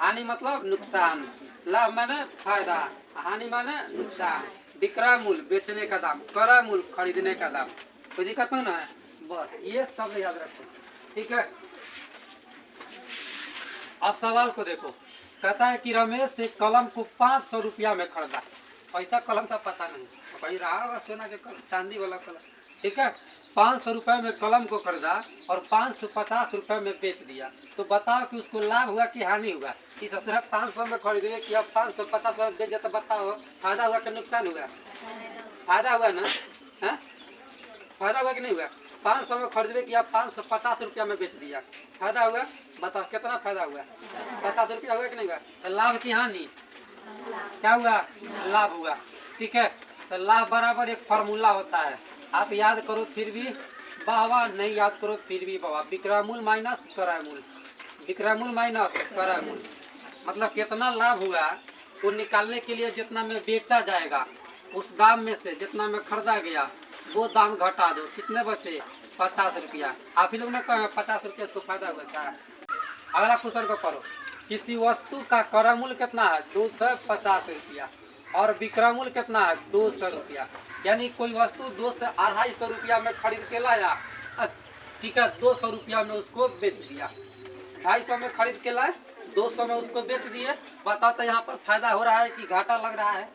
हानि मतलब नुकसान, लाभ माने फायदा, हानि माने नुकसान। विक्रय मूल्य बेचने का दाम, क्रय मूल्य खरीदने का दाम। कोई दिक्कत नहीं ना है, बस ये सब याद रखो, ठीक है। अब सवाल को देखो, कहता है कि रमेश एक कलम को 500 रुपया में खरीदा। पैसा कलम का पता नहीं, कहीं रहा होगा सोना के कलम, चांदी वाला कलम, ठीक है। 500 रुपये में कलम को खरीदा और 550 रुपये में बेच दिया, तो बताओ कि उसको लाभ हुआ कि हानि हुआ। इस तरह 500 में खरीदे कि अब 550 में बेच दिया, तो बताओ फायदा हुआ कि नुकसान हुआ। फायदा हुआ ना, है फायदा हुआ कि नहीं हुआ। 500 में खरीदे कि आप 550 रुपया में बेच दिया, फायदा हुआ। बताओ कितना फायदा हुआ, 50 रुपया हुआ कि नहीं हुआ। तो लाभ की हानि, क्या हुआ, लाभ हुआ, ठीक है। तो लाभ बराबर एक फार्मूला होता है, आप याद करो फिर भी वाह वाह, नहीं याद करो फिर भी वाह। विक्रय मूल्य माइनस क्रय मूल्य, विक्रय मूल्य माइनस क्रय मूल्य, मतलब कितना लाभ हुआ वो निकालने के लिए जितना में बेचा जाएगा उस दाम में से जितना में खरीदा गया वो दाम घटा दो, कितने बचे, 50 रुपया। आप ही लोग ने कहा 50 रुपया तो फायदा हुआ था। अगला क्वेश्चन को पढ़ो, किसी वस्तु का क्रय मूल्य कितना है, 250 रुपया, और विक्रय मूल्य कितना है, 200 रुपया। यानी कोई वस्तु 2 से 250 रुपया में खरीद के लाया, ठीक है, 200 रुपया में उसको बेच दिया। 250 में खरीद के लाए, 200 में उसको बेच दिए। बताओ तो यहाँ पर फायदा हो रहा है कि घाटा लग रहा है,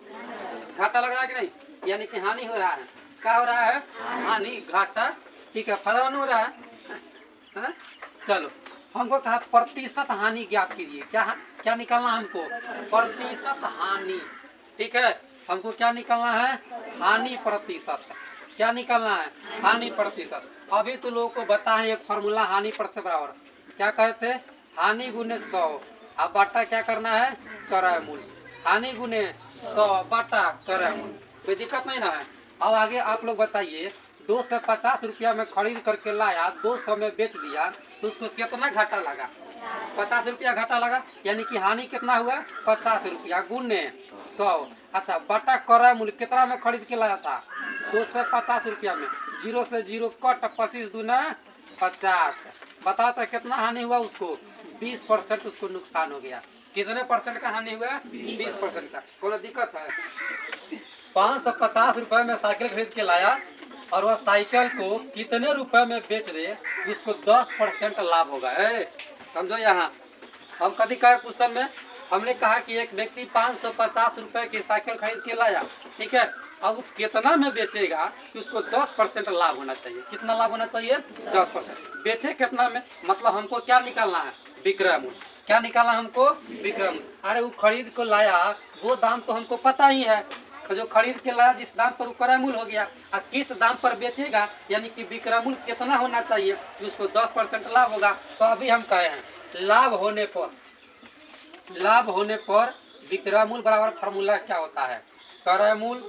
घाटा लग रहा है कि नहीं, यानी कि हानि हो रहा है। क्या हो रहा है, हानि, घाटा, ठीक है, फायदा नहीं हो रहा है। चलो, हमको कहा प्रतिशत हानि ज्ञात कीजिए। क्या निकालना हमको, प्रतिशत हानि, ठीक है। हमको क्या निकालना है, हानि प्रतिशत। क्या निकालना है, हानि प्रतिशत। अभी तो लोगों को बताएं एक फॉर्मूला हानि प्रतिशत बराबर, क्या कहते, हानि गुने 100, अब बटा क्या करना है, क्रय मूल्य। हानि गुने 100 बटा क्रय मूल्य, कोई दिक्कत नहीं ना है। अब आगे आप लोग बताइए, 250 रुपया में खरीद करके लाया, 200 में बेच दिया, तो उसको कितना घाटा लगा, 50 रुपया घाटा लगा। यानी कि हानि कितना हुआ, 50 रुपया गुने 100। अच्छा, बटा क्रय मूल्य कितना में खरीद के लाया था, 250 रुपया में, 0 से 0 कट, 25 दूना 50। बताओ तो कितना हानि हुआ उसको, 20% उसको नुकसान हो गया। कितने परसेंट का हानि हुआ, 20% का। कोई दिक्कत है। 550 रुपए में साइकिल खरीद के लाया और वह साइकिल को कितने रुपए में बेच दे, उसको 10% लाभ होगा। समझो, यहाँ हम कभी कहा क्वेश्चन में हमने कहा कि एक व्यक्ति 550 रुपए की साइकिल खरीद के लाया, ठीक है। अब वो कितना में बेचेगा कि उसको 10% लाभ होना चाहिए। कितना लाभ होना चाहिए, 10%। बेचे कितना में, मतलब हमको क्या निकालना है, विक्रय मूल्य। क्या निकालना हमको, विक्रय मूल्य। अरे वो खरीद को लाया, वो दाम तो हमको पता ही है, तो जो खरीद के लाया जिस दाम पर वो क्रय मूल्य हो गया, और किस दाम पर बेचेगा यानी कि विक्रय मूल्य कितना होना चाहिए कि उसको 10% लाभ होगा। तो अभी हम कहे हैं लाभ होने पर विक्रय मूल्य बराबर फार्मूला क्या होता है, क्रय मूल्य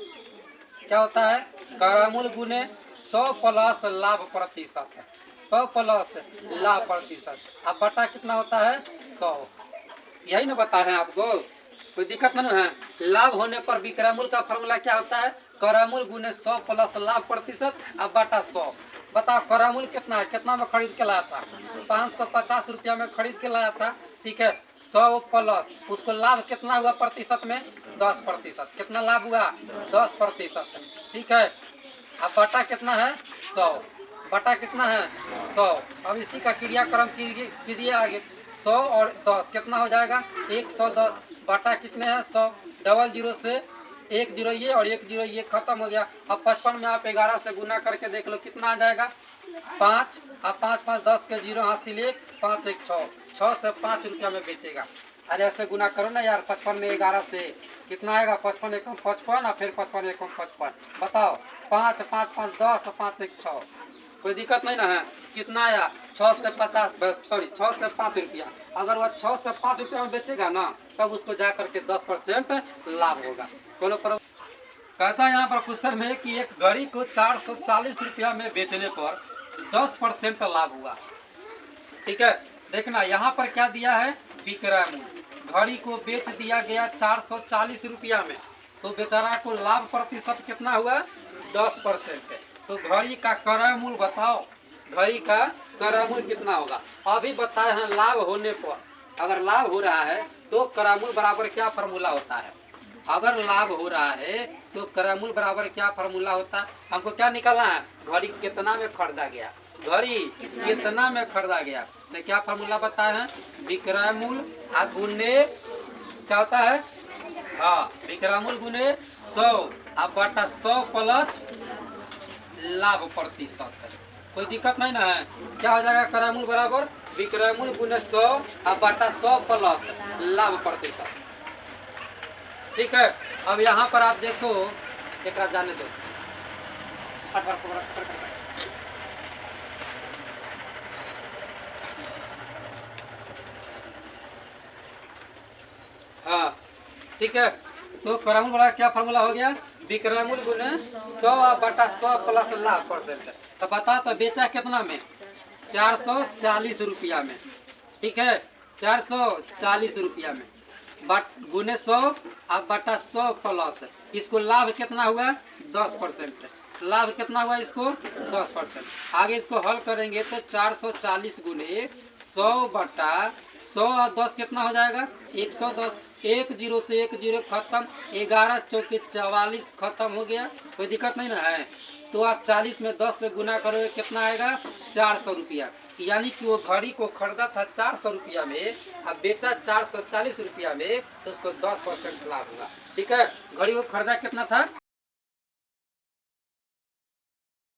क्या होता है, क्रय मूल्य गुने 100 प्लस लाभ प्रतिशत है, 100 प्लस लाभ प्रतिशत। अब बटा कितना होता है, 100। यही ना बता रहे हैं आपको, कोई दिक्कत नहीं है। लाभ होने पर विक्रय मूल्य का फार्मूला क्या होता है, क्रय मूल्य गुने 100 प्लस लाभ प्रतिशत, अब बटा 100। बताओ क्रय मूल्य कितना है, कितना में खरीद के लाया था, 550 रुपया में खरीद के लाया था, ठीक है। 100 प्लस उसको लाभ कितना हुआ प्रतिशत में, 10%। कितना लाभ हुआ, 10%, ठीक है। अब बटा कितना है, 100, बटा कितना है, 100। अब इसी का क्रियाक्रम कीजिए आगे, 100 और 10 कितना हो जाएगा, 110 बटा कितने हैं, 100। डबल जीरो से 1 जीरो ये और 1 जीरो ये खत्म हो गया। अब 55 में आप 11 से गुना करके देख लो कितना आ जाएगा, 5। अब 5 5 10 के 0 हासिल 1, 5 1 6, 6 से 5 रुपया में बेचेगा। अरे ऐसे गुना करो ना यार, 55 में 11 से कितना आएगा, 55 एकम 55 और फिर 55 एकम 55। बताओ, 5 5 5 10, 5 1 6, कोई दिक्कत नहीं ना है। कितना आया, 6 से 5 रुपया। अगर वह 6 से 5 रुपया में बेचेगा ना, तब उसको जा करके 10% लाभ होगा। कोनो पर कहता है यहाँ पर क्वेश्चन में कि एक घड़ी को 440 रुपया में बेचने पर 10% लाभ हुआ, ठीक है। देखना यहाँ पर क्या दिया है, विक्रय मूल्य। घड़ी को बेच दिया गया 440 रुपया में, तो बेचारा को लाभ प्रतिशत कितना हुआ, 10%। तो घड़ी का क्रय मूल्य बताओ, घड़ी का क्रय मूल्य कितना होगा। अभी बताए हैं लाभ होने पर, अगर लाभ हो रहा है तो करामूल बराबर क्या फार्मूला होता है? अगर लाभ हो रहा है तो करामूल बराबर क्या फार्मूला होता है? हमको क्या निकालना है? घड़ी कितना में खरीदा गया, घड़ी कितना में खरीदा गया। तो क्या फार्मूला बताए हैं? विक्रयमूल गुने क्या होता है? हाँ, विक्रयमूल गुने 100 बटा 100 प्लस लाभ प्रतिशत है। कोई दिक्कत नहीं ना है? क्या हो जाएगा? करामूल बराबर विक्रयमूल गुने 100 बटा 100 प्लस लाभ प्रतिशत। ठीक है। अब यहाँ पर आप देखो, एक जाने दो। हाँ ठीक है। तो करामूल बड़ा क्या फार्मूला हो गया? विक्रयमूल गुने 100 बटा 100 प्लस लाभ परसेंट। तो बता, तो बेचा कितना में? 440 रुपया में। ठीक है, 440 रुपया में बट गुने 100 बटा 100 प्लस इसको लाभ कितना हुआ? 10%। लाभ कितना हुआ इसको? 10%। आगे इसको हल करेंगे तो 440 गुने 100 बटा 100 और 10 कितना हो जाएगा? 110। 1 0 से 1 0 खत्म, 11 चौके 44 खत्म हो गया। कोई दिक्कत नहीं ना है? तो आप 40 में 10 से गुना करोगे, कितना आएगा? 400 रुपया। यानी कि वो घड़ी को खरीदा था 400 रुपया में, अब बेचा 440 रुपया में, तो उसको 10% लाभ हुआ। ठीक है। घड़ी को खरीदा कितना था?